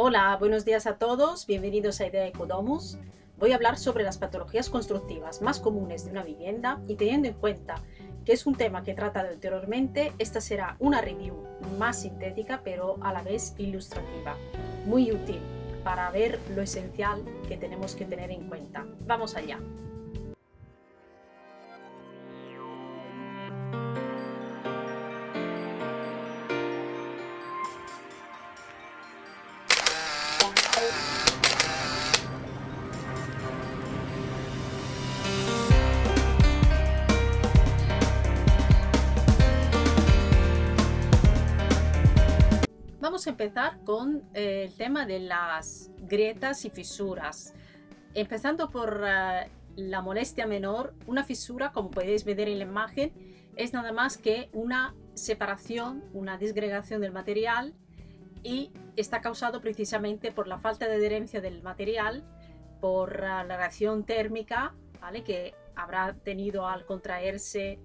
Hola, buenos días a todos, bienvenidos a Idea Ecodomus. Voy a hablar sobre las patologías constructivas más comunes de una vivienda y teniendo en cuenta que es un tema que he tratado anteriormente, esta será una review más sintética pero a la vez ilustrativa, muy útil para ver lo esencial que tenemos que tener en cuenta. Vamos allá. Vamos a empezar con el tema de las grietas y fisuras. Empezando por la molestia menor, una fisura, como podéis ver en la imagen, es nada más que una separación, una disgregación del material y está causado precisamente por la falta de adherencia del material, por la reacción térmica, ¿vale?, que habrá tenido al contraerse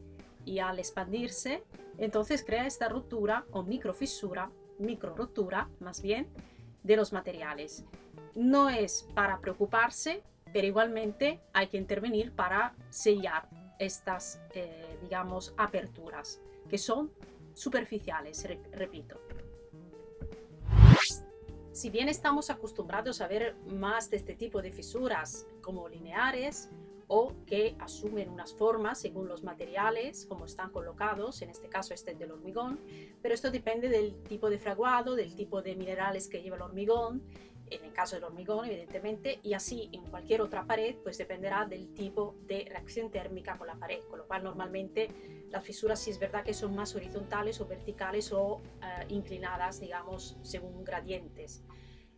y al expandirse. Entonces crea esta ruptura o micro rotura más bien, de los materiales. No es para preocuparse, pero igualmente hay que intervenir para sellar estas, digamos, aperturas, que son superficiales, repito. Si bien estamos acostumbrados a ver más de este tipo de fisuras como lineares o que asumen unas formas según los materiales como están colocados, en este caso este es del hormigón, pero esto depende del tipo de fraguado, del tipo de minerales que lleva el hormigón, en el caso del hormigón evidentemente, y así en cualquier otra pared pues dependerá del tipo de reacción térmica con la pared, con lo cual normalmente las fisuras sí es verdad que son más horizontales o verticales o inclinadas, digamos, según gradientes.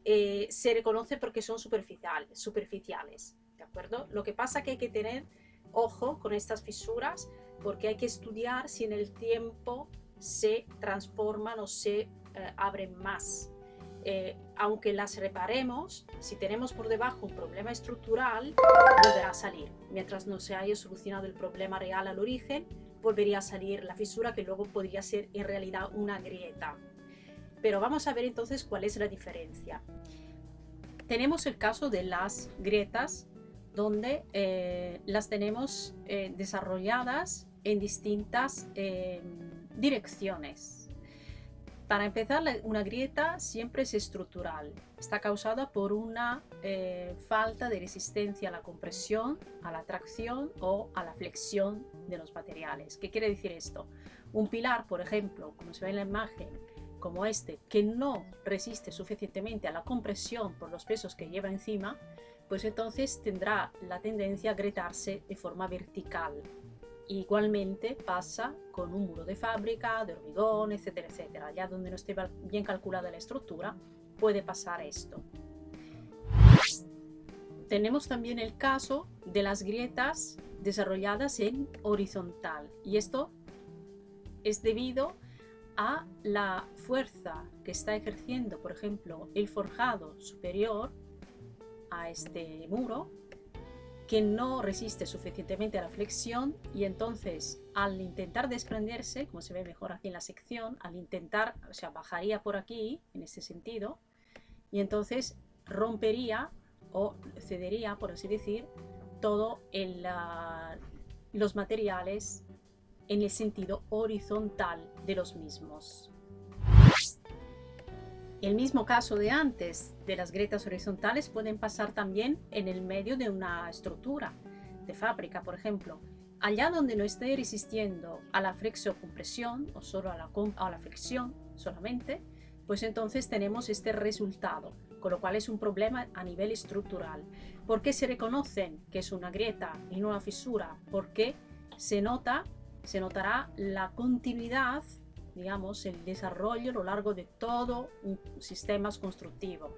Se reconoce porque son superficiales, ¿de acuerdo? Lo que pasa que hay que tener ojo con estas fisuras porque hay que estudiar si en el tiempo se transforman o se abren más. Aunque las reparemos, si tenemos por debajo un problema estructural, volverá a salir. Mientras no se haya solucionado el problema real al origen, volvería a salir la fisura que luego podría ser en realidad una grieta. Pero vamos a ver entonces cuál es la diferencia. Tenemos el caso de las grietas, donde las tenemos desarrolladas en distintas direcciones. Para empezar, una grieta siempre es estructural. Está causada por una falta de resistencia a la compresión, a la tracción o a la flexión de los materiales. ¿Qué quiere decir esto? Un pilar, por ejemplo, como se ve en la imagen, como este, que no resiste suficientemente a la compresión por los pesos que lleva encima, pues entonces tendrá la tendencia a agrietarse de forma vertical. Igualmente pasa con un muro de fábrica, de hormigón, etcétera, etcétera. Allá donde no esté bien calculada la estructura, puede pasar esto. Tenemos también el caso de las grietas desarrolladas en horizontal, y esto es debido a la fuerza que está ejerciendo, por ejemplo, el forjado superior a este muro, que no resiste suficientemente a la flexión, y entonces al intentar desprenderse, como se ve mejor aquí en la sección, al intentar, o sea, bajaría por aquí en este sentido y entonces rompería o cedería, por así decir, todo los materiales en el sentido horizontal de los mismos. El mismo caso de antes de las grietas horizontales pueden pasar también en el medio de una estructura de fábrica, por ejemplo. Allá donde no esté resistiendo a la flexo-compresión o solo a la flexión solamente, pues entonces tenemos este resultado, con lo cual es un problema a nivel estructural. ¿Por qué se reconocen que es una grieta y no una fisura? Porque se notará la continuidad, digamos, el desarrollo a lo largo de todo un sistema constructivo.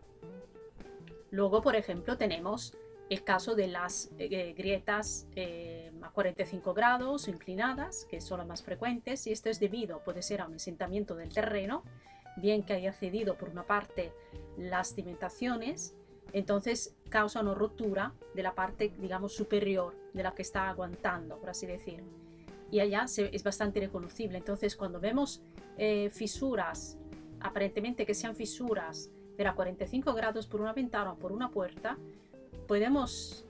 Luego, por ejemplo, tenemos el caso de las grietas a 45 grados inclinadas, que son las más frecuentes, y esto es debido, puede ser, a un asentamiento del terreno, bien que haya cedido por una parte las cimentaciones, entonces causa una ruptura de la parte, digamos, superior de la que está aguantando, por así decir. Y allá es bastante reconocible. Entonces, cuando vemos fisuras, aparentemente que sean fisuras pero a 45 grados por una ventana o por una puerta podemos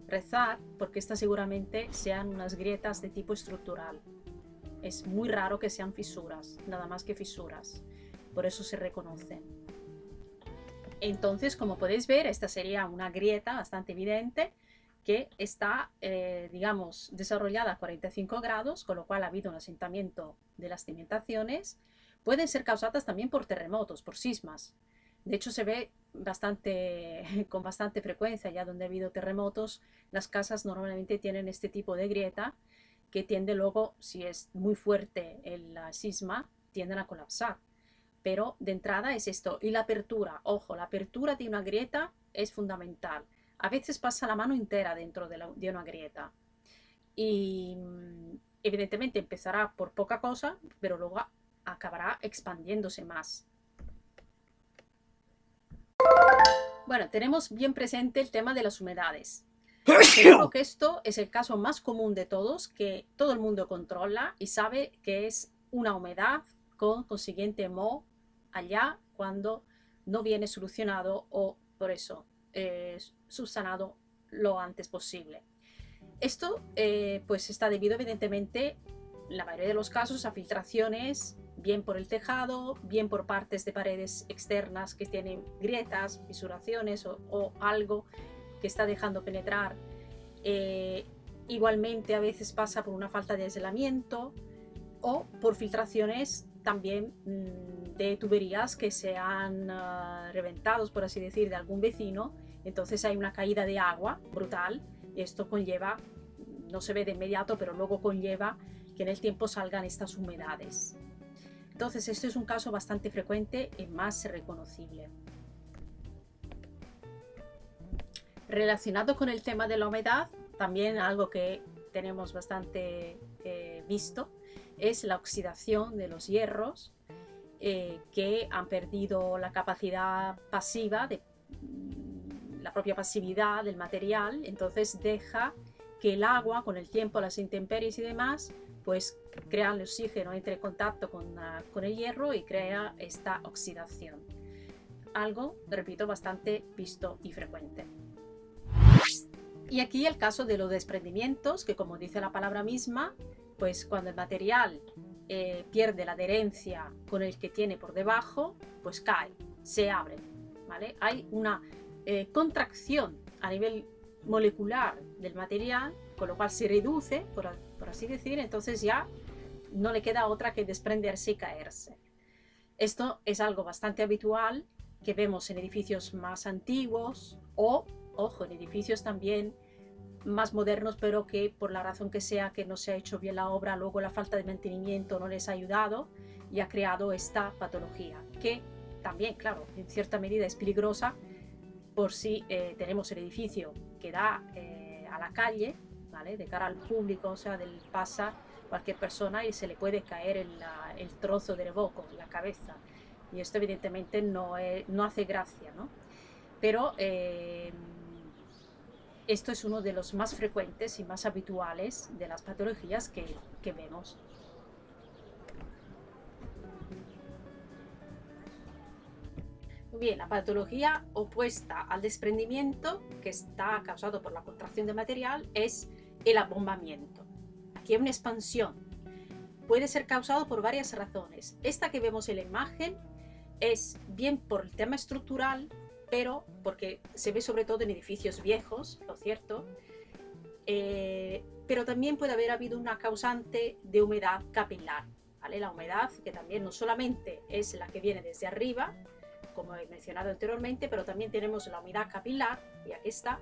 rezar porque estas seguramente sean unas grietas de tipo estructural. Es muy raro que sean fisuras, nada más que fisuras, por eso se reconocen. Entonces, como podéis ver, esta sería una grieta bastante evidente que está, digamos, desarrollada a 45 grados, con lo cual ha habido un asentamiento de las cimentaciones. Pueden ser causadas también por terremotos, por sismas. De hecho, se ve con bastante frecuencia, ya donde ha habido terremotos, las casas normalmente tienen este tipo de grieta que tiende luego, si es muy fuerte el sisma, tienden a colapsar. Pero de entrada es esto. Y la apertura, ojo, la apertura de una grieta es fundamental. A veces pasa la mano entera dentro de una grieta. Y evidentemente empezará por poca cosa, pero luego acabará expandiéndose más. Bueno, tenemos bien presente el tema de las humedades. Seguro que esto es el caso más común de todos, que todo el mundo controla y sabe que es una humedad con consiguiente moho allá cuando no viene solucionado o por eso subsanado lo antes posible. Esto pues está debido evidentemente en la mayoría de los casos a filtraciones, bien por el tejado, bien por partes de paredes externas que tienen grietas, fisuraciones o algo que está dejando penetrar. Igualmente a veces pasa por una falta de aislamiento o por filtraciones también de tuberías que se han reventado, por así decir, de algún vecino. Entonces hay una caída de agua brutal y esto conlleva, no se ve de inmediato, pero luego conlleva que en el tiempo salgan estas humedades. Entonces esto es un caso bastante frecuente y más reconocible. Relacionado con el tema de la humedad, también algo que tenemos bastante visto es la oxidación de los hierros que han perdido la capacidad pasiva, la propia pasividad del material, entonces deja que el agua con el tiempo, las intemperies y demás, pues crean el oxígeno, entre en contacto con el hierro y crea esta oxidación. Algo, repito, bastante visto y frecuente. Y aquí el caso de los desprendimientos, que como dice la palabra misma, pues cuando el material pierde la adherencia con el que tiene por debajo, pues cae, se abre, ¿vale? Hay una contracción a nivel molecular del material, con lo cual se reduce, por así decir, entonces ya no le queda otra que desprenderse y caerse. Esto es algo bastante habitual que vemos en edificios más antiguos o, ojo, en edificios también más modernos, pero que por la razón que sea que no se ha hecho bien la obra, luego la falta de mantenimiento no les ha ayudado y ha creado esta patología, que también, claro, en cierta medida es peligrosa por si tenemos el edificio que da a la calle, ¿vale? De cara al público, o sea, pasa cualquier persona y se le puede caer el trozo de revoco en la cabeza. Y esto evidentemente no hace gracia, ¿no? Pero esto es uno de los más frecuentes y más habituales de las patologías que vemos. Bien, la patología opuesta al desprendimiento, que está causado por la contracción del material, es el abombamiento. Aquí hay una expansión. Puede ser causado por varias razones. Esta que vemos en la imagen es bien por el tema estructural, pero porque se ve sobre todo en edificios viejos, lo cierto, pero también puede haber habido una causante de humedad capilar, ¿vale? La humedad que también no solamente es la que viene desde arriba, como he mencionado anteriormente, pero también tenemos la humedad capilar, y aquí está,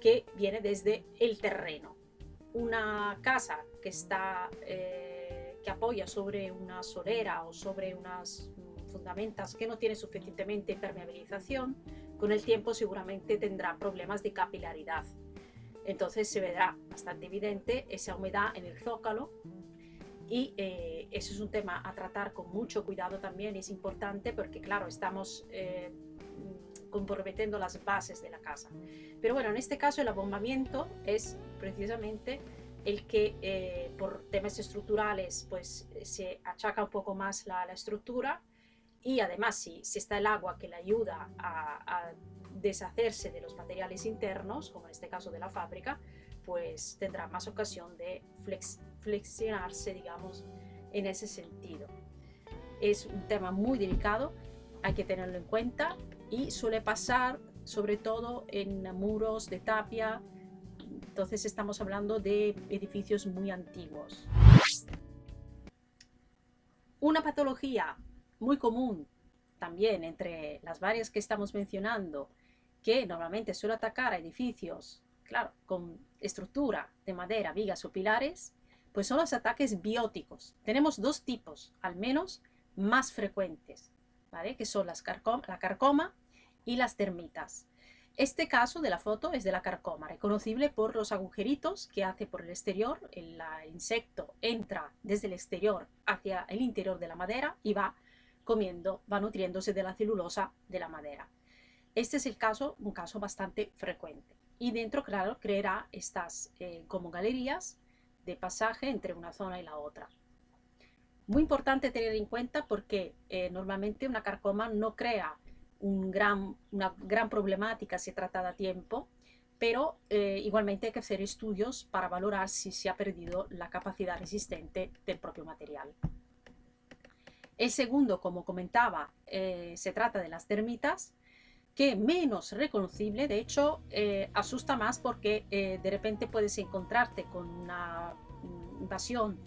que viene desde el terreno. Una casa que que apoya sobre una solera o sobre unas fundamentas que no tiene suficientemente impermeabilización, con el tiempo seguramente tendrá problemas de capilaridad. Entonces se verá bastante evidente esa humedad en el zócalo y eso es un tema a tratar con mucho cuidado también. Es importante porque, claro, estamos comprometiendo las bases de la casa. Pero bueno, en este caso el abombamiento es precisamente el que por temas estructurales pues se achaca un poco más la estructura y además si está el agua que le ayuda a deshacerse de los materiales internos, como en este caso de la fábrica, pues tendrá más ocasión de flexionarse, digamos, en ese sentido. Es un tema muy delicado, hay que tenerlo en cuenta y suele pasar sobre todo en muros de tapia, entonces estamos hablando de edificios muy antiguos. Una patología muy común también entre las varias que estamos mencionando, que normalmente suele atacar a edificios, claro, con estructura de madera, vigas o pilares, pues son los ataques bióticos. Tenemos dos tipos, al menos más frecuentes, ¿vale? Que son la carcoma y las termitas. Este caso de la foto es de la carcoma, reconocible por los agujeritos que hace por el exterior. El insecto entra desde el exterior hacia el interior de la madera y va comiendo, va nutriéndose de la celulosa de la madera. Este es un caso bastante frecuente. Y dentro, claro, creará estas como galerías de pasaje entre una zona y la otra. Muy importante tener en cuenta porque normalmente una carcoma no crea una gran problemática si tratada a tiempo, pero igualmente hay que hacer estudios para valorar si se ha perdido la capacidad resistente del propio material. El segundo, como comentaba, se trata de las termitas, que menos reconocible, de hecho asusta más porque de repente puedes encontrarte con una invasión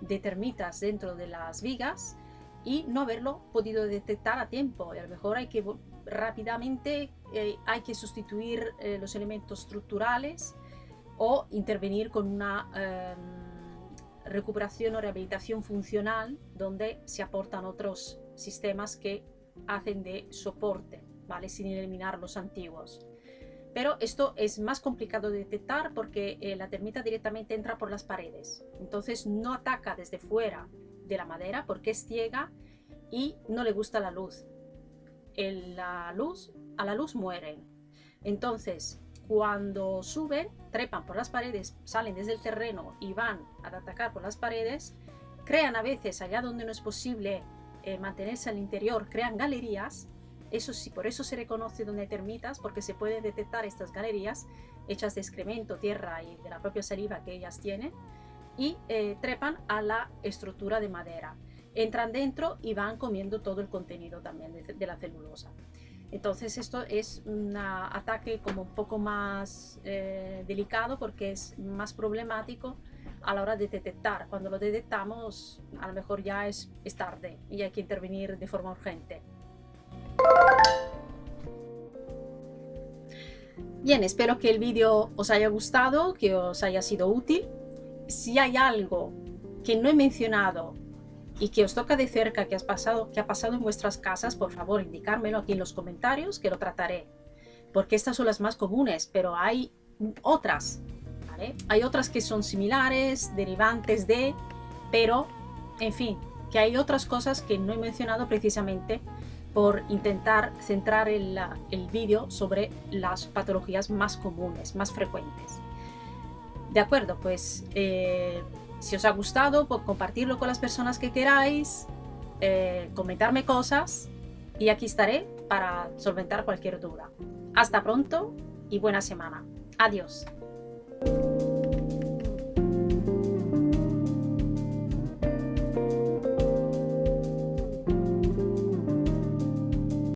de termitas dentro de las vigas y no haberlo podido detectar a tiempo, y a lo mejor hay que rápidamente hay que sustituir los elementos estructurales o intervenir con una recuperación o rehabilitación funcional donde se aportan otros sistemas que hacen de soporte, ¿vale? Sin eliminar los antiguos. Pero esto es más complicado de detectar porque la termita directamente entra por las paredes, entonces no ataca desde fuera de la madera porque es ciega y no le gusta la luz. A la luz mueren. Entonces, cuando suben, trepan por las paredes, salen desde el terreno y van a atacar por las paredes, crean a veces allá donde no es posible mantenerse al interior, crean galerías. Eso sí, por eso se reconoce donde hay termitas, porque se pueden detectar estas galerías hechas de excremento, tierra y de la propia saliva que ellas tienen, y trepan a la estructura de madera. Entran dentro y van comiendo todo el contenido también de la celulosa. Entonces esto es un ataque como un poco más delicado porque es más problemático a la hora de detectar. Cuando lo detectamos a lo mejor ya es tarde y hay que intervenir de forma urgente. Bien, espero que el vídeo os haya gustado, que os haya sido útil. Si hay algo que no he mencionado y que os toca de cerca, que ha pasado en vuestras casas, por favor, indicármelo aquí en los comentarios, que lo trataré. Porque estas son las más comunes, pero hay otras, ¿vale? Hay otras que son similares, derivantes de, pero, en fin, que hay otras cosas que no he mencionado precisamente por intentar centrar el vídeo sobre las patologías más comunes, más frecuentes. De acuerdo, pues si os ha gustado, pues compartirlo con las personas que queráis, comentarme cosas y aquí estaré para solventar cualquier duda. Hasta pronto y buena semana. Adiós.